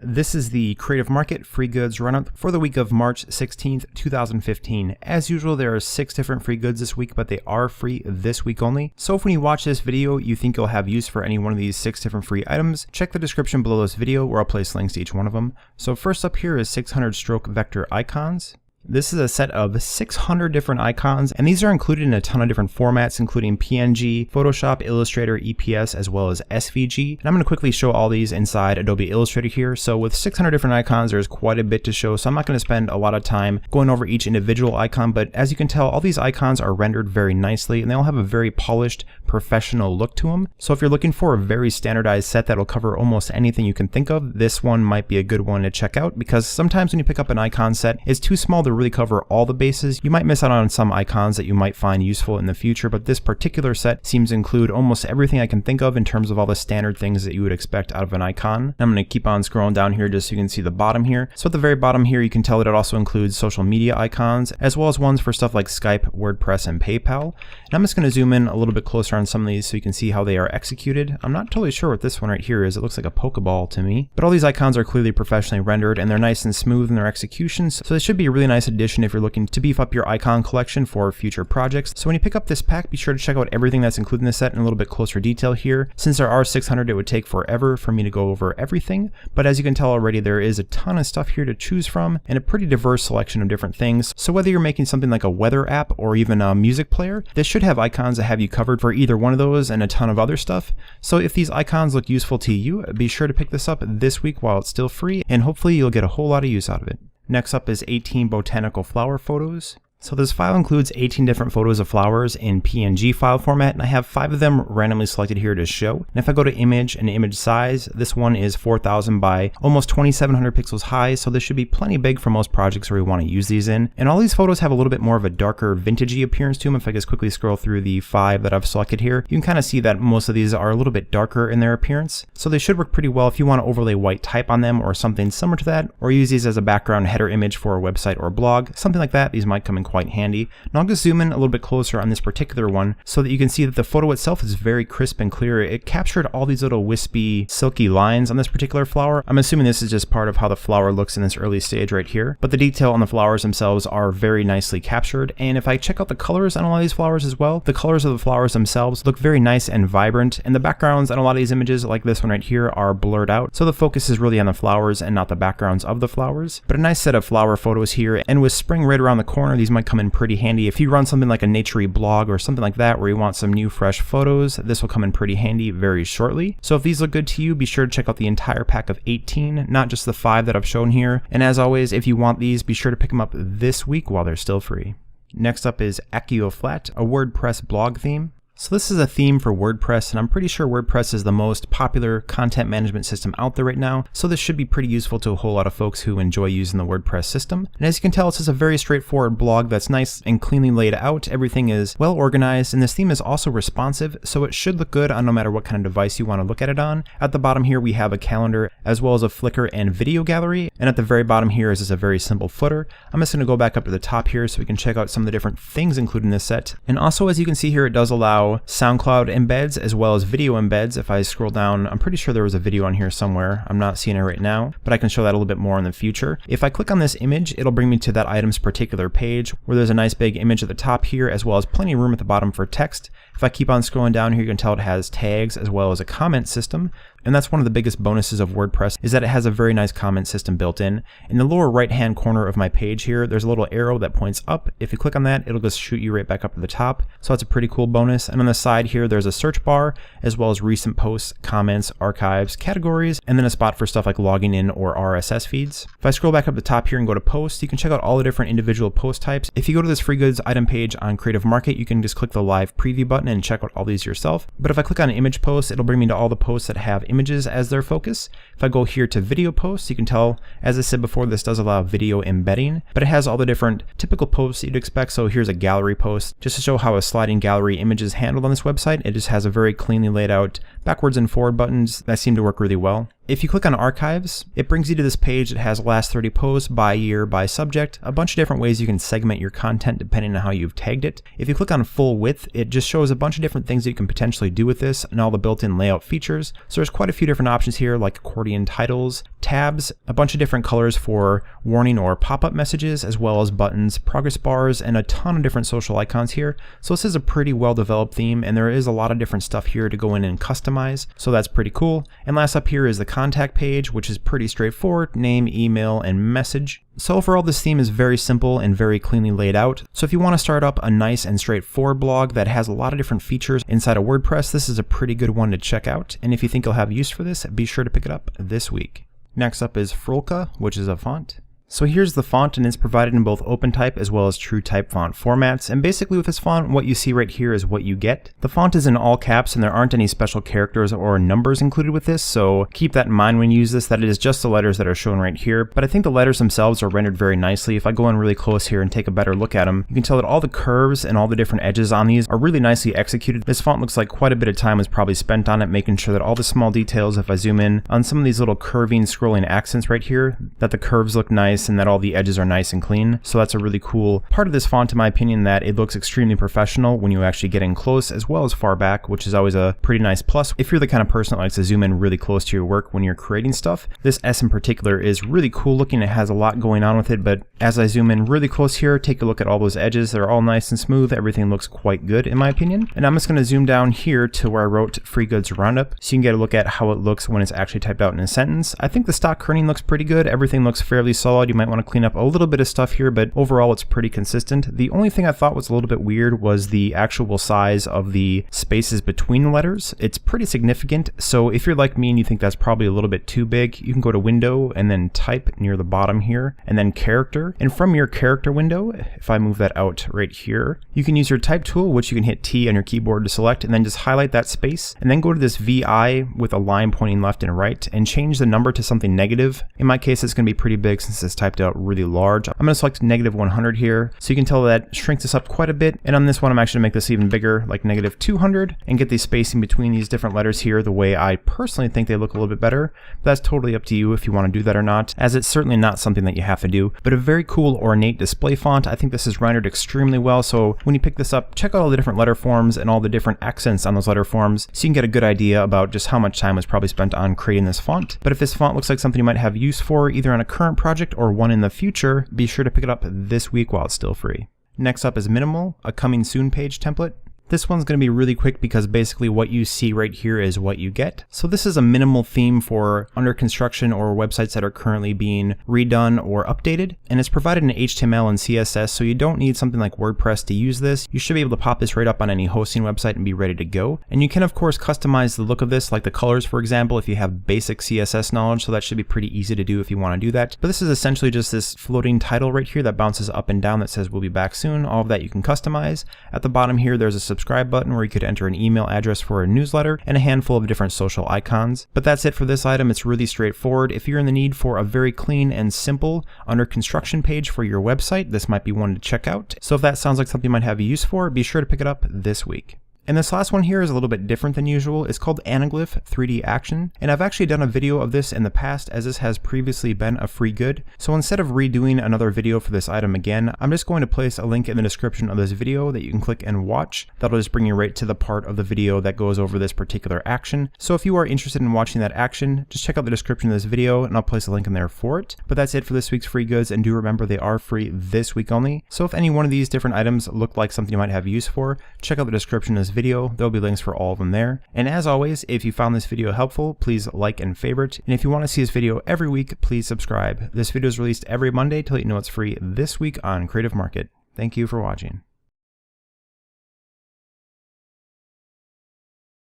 This is the Creative Market Free Goods Roundup for the week of March 16th, 2015. As usual, there are 6 different free goods this week, but they are free this week only. So if when you watch this video, you think you'll have use for any one of these 6 different free items, check the description below this video where I'll place links to each one of them. So first up here is 600 stroke vector icons. This is a set of 600 different icons, and these are included in a ton of different formats, including PNG, Photoshop, Illustrator, EPS, as well as SVG. And I'm going to quickly show all these inside Adobe Illustrator here. So with 600 different icons, there's quite a bit to show, so I'm not going to spend a lot of time going over each individual icon, but as you can tell, all these icons are rendered very nicely, and they all have a very polished, professional look to them. So if you're looking for a very standardized set that'll cover almost anything you can think of, this one might be a good one to check out, because sometimes when you pick up an icon set, it's too small to really cover all the bases. You might miss out on some icons that you might find useful in the future, but this particular set seems to include almost everything I can think of in terms of all the standard things that you would expect out of an icon. I'm going to keep on scrolling down here just so you can see the bottom here. So at the very bottom here, you can tell that it also includes social media icons, as well as ones for stuff like Skype, WordPress, and PayPal. And I'm just going to zoom in a little bit closer on some of these so you can see how they are executed. I'm not totally sure what this one right here is. It looks like a Pokeball to me. But all these icons are clearly professionally rendered, and they're nice and smooth in their executions. So this should be a really nice addition if you're looking to beef up your icon collection for future projects. So when you pick up this pack, be sure to check out everything that's included in this set in a little bit closer detail here. Since there are 600, it would take forever for me to go over everything. But as you can tell already, there is a ton of stuff here to choose from and a pretty diverse selection of different things. So whether you're making something like a weather app or even a music player, this should have icons that have you covered for either one of those and a ton of other stuff. So if these icons look useful to you, be sure to pick this up this week while it's still free, and hopefully you'll get a whole lot of use out of it. Next up is 18 botanical flower photos. So this file includes 18 different photos of flowers in PNG file format, and I have 5 of them randomly selected here to show. And if I go to image and image size, this one is 4000 by almost 2700 pixels high, so this should be plenty big for most projects where we want to use these in. And all these photos have a little bit more of a darker vintagey appearance to them. If I just quickly scroll through the 5 that I've selected here, you can kind of see that most of these are a little bit darker in their appearance. So they should work pretty well if you want to overlay white type on them or something similar to that, or use these as a background header image for a website or blog, something like that. These might come in quite handy. Now I'll just zoom in a little bit closer on this particular one so that you can see that the photo itself is very crisp and clear. It captured all these little wispy, silky lines on this particular flower. I'm assuming this is just part of how the flower looks in this early stage right here, but the detail on the flowers themselves are very nicely captured. And if I check out the colors on a lot of these flowers as well, the colors of the flowers themselves look very nice and vibrant, and the backgrounds on a lot of these images, like this one right here, are blurred out. So the focus is really on the flowers and not the backgrounds of the flowers. But a nice set of flower photos here, and with spring right around the corner, these might come in pretty handy. If you run something like a naturey blog or something like that where you want some new fresh photos, this will come in pretty handy very shortly. So if these look good to you, be sure to check out the entire pack of 18, not just the 5 that I've shown here. And as always, if you want these, be sure to pick them up this week while they're still free. Next up is Accio Flat, a WordPress blog theme. So this is a theme for WordPress, and I'm pretty sure WordPress is the most popular content management system out there right now, so this should be pretty useful to a whole lot of folks who enjoy using the WordPress system. And as you can tell, it's just a very straightforward blog that's nice and cleanly laid out. Everything is well organized, and this theme is also responsive, so it should look good on no matter what kind of device you want to look at it on. At the bottom here, we have a calendar, as well as a Flickr and video gallery, and at the very bottom here is just a very simple footer. I'm just going to go back up to the top here so we can check out some of the different things included in this set. And also, as you can see here, it does allow SoundCloud embeds as well as video embeds. If I scroll down, I'm pretty sure there was a video on here somewhere. I'm not seeing it right now, but I can show that a little bit more in the future. If I click on this image, it'll bring me to that item's particular page where there's a nice big image at the top here, as well as plenty of room at the bottom for text. If I keep on scrolling down here, you can tell it has tags as well as a comment system. And that's one of the biggest bonuses of WordPress, is that it has a very nice comment system built in. In the lower right hand corner of my page here, there's a little arrow that points up. If you click on that, it'll just shoot you right back up to the top. So that's a pretty cool bonus. And on the side here, there's a search bar, as well as recent posts, comments, archives, categories, and then a spot for stuff like logging in or RSS feeds. If I scroll back up the top here and go to posts, you can check out all the different individual post types. If you go to this free goods item page on Creative Market, you can just click the live preview button and check out all these yourself. But if I click on image posts, it'll bring me to all the posts that have images as their focus. If I go here to video posts, you can tell, as I said before, this does allow video embedding, but it has all the different typical posts that you'd expect. So here's a gallery post, just to show how a sliding gallery image is handled on this website. It just has a very cleanly laid out backwards and forward buttons that seem to work really well. If you click on archives, it brings you to this page that has last 30 posts by year, by subject, a bunch of different ways you can segment your content depending on how you've tagged it. If you click on full width, it just shows a bunch of different things that you can potentially do with this and all the built-in layout features. So there's quite a few different options here, like accordion titles, tabs, a bunch of different colors for warning or pop-up messages, as well as buttons, progress bars, and a ton of different social icons here. So this is a pretty well-developed theme, and there is a lot of different stuff here to go in and customize. So that's pretty cool. And last up here is the contact page, which is pretty straightforward: name, email, and message. So overall, this theme is very simple and very cleanly laid out. So if you want to start up a nice and straightforward blog that has a lot of different features inside of WordPress, this is a pretty good one to check out. And if you think you'll have use for this, be sure to pick it up this week. Next up is Frolka, which is a font. So here's the font, and it's provided in both OpenType as well as TrueType font formats. And basically with this font, what you see right here is what you get. The font is in all caps, and there aren't any special characters or numbers included with this, so keep that in mind when you use this, that it is just the letters that are shown right here. But I think the letters themselves are rendered very nicely. If I go in really close here and take a better look at them, you can tell that all the curves and all the different edges on these are really nicely executed. This font looks like quite a bit of time was probably spent on it, making sure that all the small details, if I zoom in on some of these little curving, scrolling accents right here, that the curves look nice and that all the edges are nice and clean. So that's a really cool part of this font, in my opinion, that it looks extremely professional when you actually get in close as well as far back, which is always a pretty nice plus if you're the kind of person that likes to zoom in really close to your work when you're creating stuff. This S in particular is really cool looking. It has a lot going on with it, but as I zoom in really close here, take a look at all those edges. They're all nice and smooth. Everything looks quite good in my opinion. And I'm just going to zoom down here to where I wrote Free Goods Roundup so you can get a look at how it looks when it's actually typed out in a sentence. I think the stock kerning looks pretty good. Everything looks fairly solid. You might want to clean up a little bit of stuff here, but overall it's pretty consistent. The only thing I thought was a little bit weird was the actual size of the spaces between the letters. It's pretty significant, so if you're like me and you think that's probably a little bit too big, you can go to Window and then Type near the bottom here, and then Character. And from your Character window, if I move that out right here, you can use your Type tool, which you can hit T on your keyboard to select, and then just highlight that space, and then go to this VI with a line pointing left and right, and change the number to something negative. In my case, it's going to be pretty big since it's typed out really large. I'm going to select -100 here, so you can tell that shrinks this up quite a bit. And on this one, I'm actually going to make this even bigger, like -200, and get the spacing between these different letters here the way I personally think they look a little bit better. But that's totally up to you if you want to do that or not, as it's certainly not something that you have to do. But a very cool ornate display font. I think this is rendered extremely well, so when you pick this up, check out all the different letter forms and all the different accents on those letter forms so you can get a good idea about just how much time was probably spent on creating this font. But if this font looks like something you might have use for either on a current project or one in the future, be sure to pick it up this week while it's still free. Next up is Minimal, a coming soon page template. This one's going to be really quick because basically what you see right here is what you get. So this is a minimal theme for under construction or websites that are currently being redone or updated. And it's provided in HTML and CSS, so you don't need something like WordPress to use this. You should be able to pop this right up on any hosting website and be ready to go. And you can of course customize the look of this, like the colors for example, if you have basic CSS knowledge, so that should be pretty easy to do if you want to do that. But this is essentially just this floating title right here that bounces up and down that says we'll be back soon. All of that you can customize. At the bottom here there's a subscribe button where you could enter an email address for a newsletter and a handful of different social icons. But that's it for this item. It's really straightforward. If you're in the need for a very clean and simple under construction page for your website, this might be one to check out. So if that sounds like something you might have use for, be sure to pick it up this week. And this last one here is a little bit different than usual. It's called Anaglyph 3D Action, and I've actually done a video of this in the past as this has previously been a free good. So instead of redoing another video for this item again, I'm just going to place a link in the description of this video that you can click and watch. That'll just bring you right to the part of the video that goes over this particular action. So if you are interested in watching that action, just check out the description of this video and I'll place a link in there for it. But that's it for this week's free goods, and do remember they are free this week only. So if any one of these different items look like something you might have use for, check out the description of this video. There'll be links for all of them there. And as always, if you found this video helpful, please like and favorite. And if you want to see this video every week, please subscribe. This video is released every Monday to let you know it's free this week on Creative Market. Thank you for watching.